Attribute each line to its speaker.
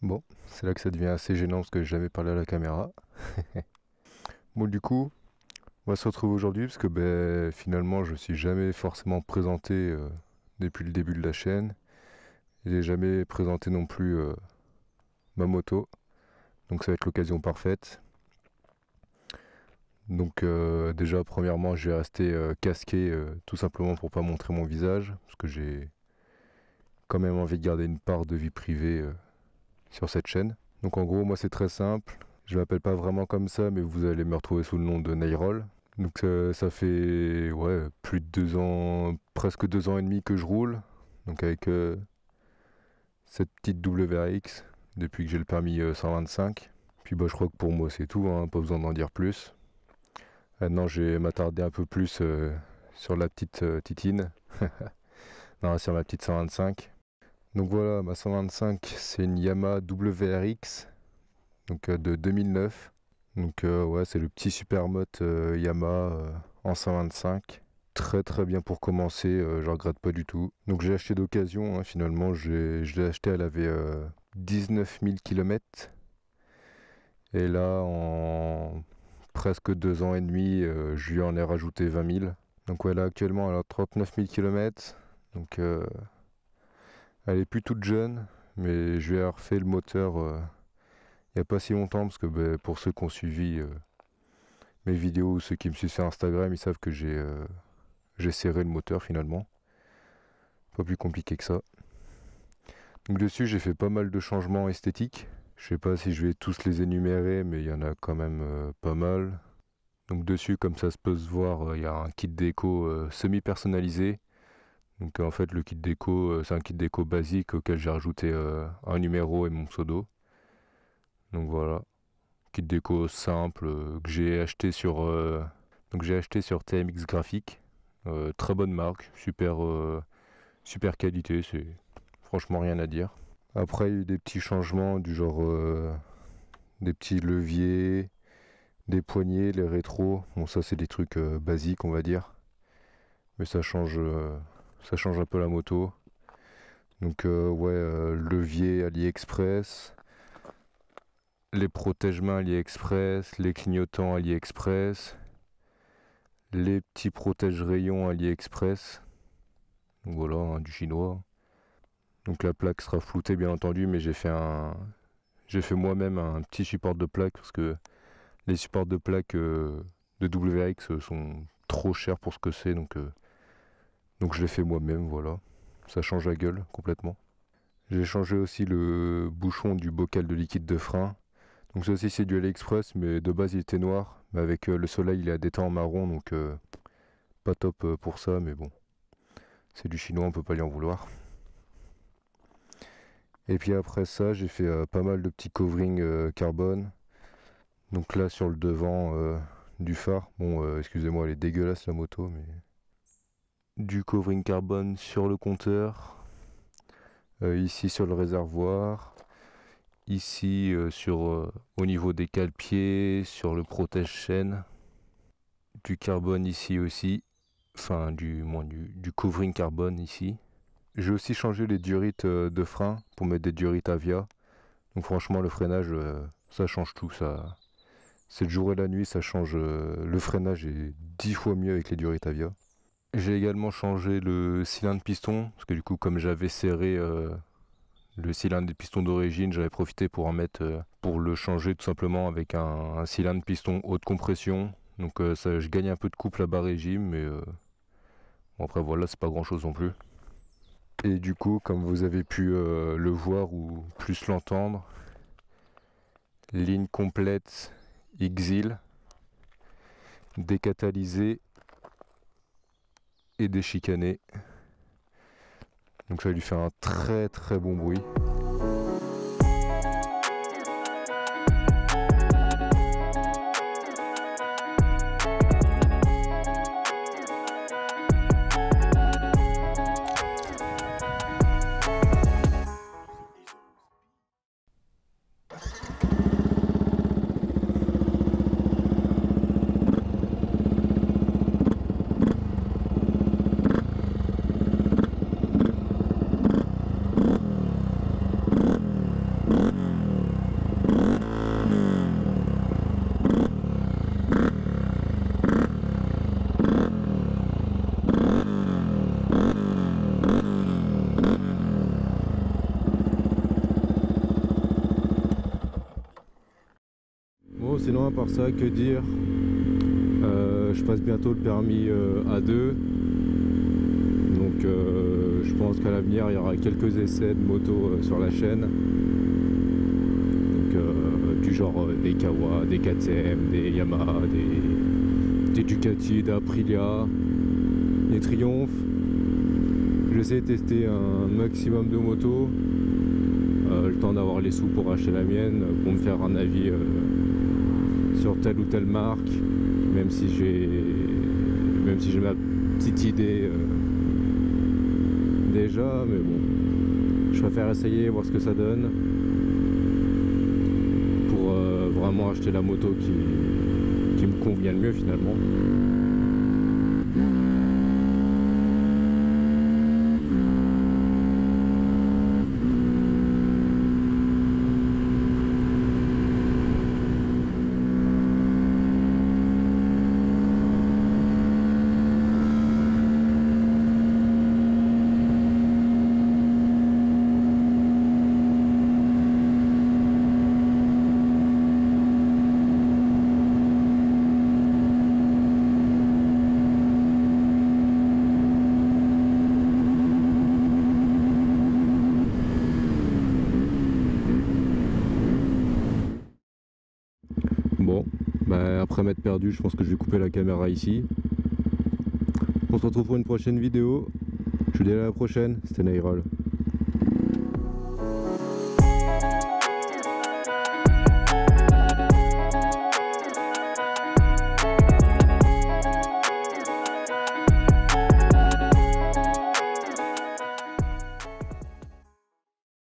Speaker 1: Bon, c'est là que ça devient assez gênant parce que j'ai jamais parlé à la caméra. Bon, du coup, on va se retrouver aujourd'hui parce que finalement, je me suis jamais forcément présenté depuis le début de la chaîne. J'ai jamais présenté non plus ma moto. Donc ça va être l'occasion parfaite. Donc déjà, premièrement, je vais rester casqué tout simplement pour pas montrer mon visage parce que j'ai quand même envie de garder une part de vie privée sur cette chaîne. Donc en gros, moi c'est très simple. Je m'appelle pas vraiment comme ça, mais vous allez me retrouver sous le nom de Nayrol. Donc ça fait plus de 2 ans, presque 2 ans et demi que je roule. Donc avec cette petite WRX depuis que j'ai le permis 125. Puis je crois que pour moi c'est tout, hein, pas besoin d'en dire plus. Maintenant je vais m'attarder un peu plus sur la petite titine. Non, sur ma petite 125. Donc voilà, ma 125 c'est une Yamaha WRX donc, de 2009. Donc ouais, c'est le petit supermote Yamaha en 125. Très très bien pour commencer, je regrette pas du tout. Donc j'ai acheté d'occasion, hein, finalement je l'ai acheté, elle avait 19 000 km. Et là en presque 2 ans et demi, je lui en ai rajouté 20 000. Donc ouais, là actuellement elle a 39 000 km. Donc elle est plus toute jeune, mais je lui ai refait le moteur il n'y a pas si longtemps parce que pour ceux qui ont suivi mes vidéos ou ceux qui me suivent sur Instagram, ils savent que j'ai serré le moteur finalement. Pas plus compliqué que ça. Donc dessus j'ai fait pas mal de changements esthétiques. Je sais pas si je vais tous les énumérer, mais il y en a quand même pas mal. Donc dessus, comme ça se peut se voir, il y a un kit déco semi-personnalisé. Donc en fait le kit déco, c'est un kit déco basique auquel j'ai rajouté un numéro et mon pseudo. Donc voilà, kit déco simple que j'ai acheté sur TMX Graphique. Très bonne marque, super qualité, c'est franchement rien à dire. Après il y a eu des petits changements du genre des petits leviers, des poignées, les rétros. Bon ça c'est des trucs basiques on va dire. Mais ça change un peu la moto. Donc levier AliExpress, les protège-mains AliExpress, les clignotants AliExpress, les petits protège-rayons AliExpress. Donc voilà, hein, du chinois. Donc la plaque sera floutée bien entendu, mais j'ai fait moi-même un petit support de plaque parce que les supports de plaque de WRX sont trop chers pour ce que c'est, donc je l'ai fait moi-même, voilà. Ça change la gueule complètement. J'ai changé aussi le bouchon du bocal de liquide de frein. Donc ça aussi c'est du AliExpress, mais de base il était noir. Mais avec le soleil il est à des temps en marron, donc pas top pour ça, mais bon. C'est du chinois, on peut pas lui en vouloir. Et puis après ça, j'ai fait pas mal de petits coverings carbone. Donc là sur le devant du phare, bon excusez-moi elle est dégueulasse la moto, mais... Du covering carbone sur le compteur, ici sur le réservoir, ici au niveau des cale-pieds, sur le protège-chaîne, du carbone ici aussi, enfin du covering carbone ici. J'ai aussi changé les durites de frein pour mettre des durites Avia. Donc franchement le freinage ça change tout, ça. C'est le jour et la nuit, ça change. Le freinage est 10 fois mieux avec les durites Avia. J'ai également changé le cylindre piston, parce que du coup comme j'avais serré le cylindre des pistons d'origine, j'avais profité pour en mettre, pour le changer tout simplement avec un cylindre piston haute compression. Donc ça, je gagne un peu de couple à bas régime, mais bon, après voilà, c'est pas grand chose non plus. Et du coup, comme vous avez pu le voir ou plus l'entendre, ligne complète Exil, décatalysé et déchicané. Donc ça lui fait un très très bon bruit. sinon à part ça, que dire, je passe bientôt le permis A2. Donc je pense qu'à l'avenir il y aura quelques essais de moto sur la chaîne. Donc du genre des Kawa, des KTM, des Yamaha, des Ducati, des Aprilia, des Triumph. J'essaie de tester un maximum de motos, le temps d'avoir les sous pour acheter la mienne, pour me faire un avis sur telle ou telle marque, même si j'ai ma petite idée déjà, mais bon, je préfère essayer, voir ce que ça donne, pour vraiment acheter la moto qui me convient le mieux finalement. Bon, bah après m'être perdu, je pense que je vais couper la caméra ici. On se retrouve pour une prochaine vidéo. Je vous dis à la prochaine, c'était Nairol.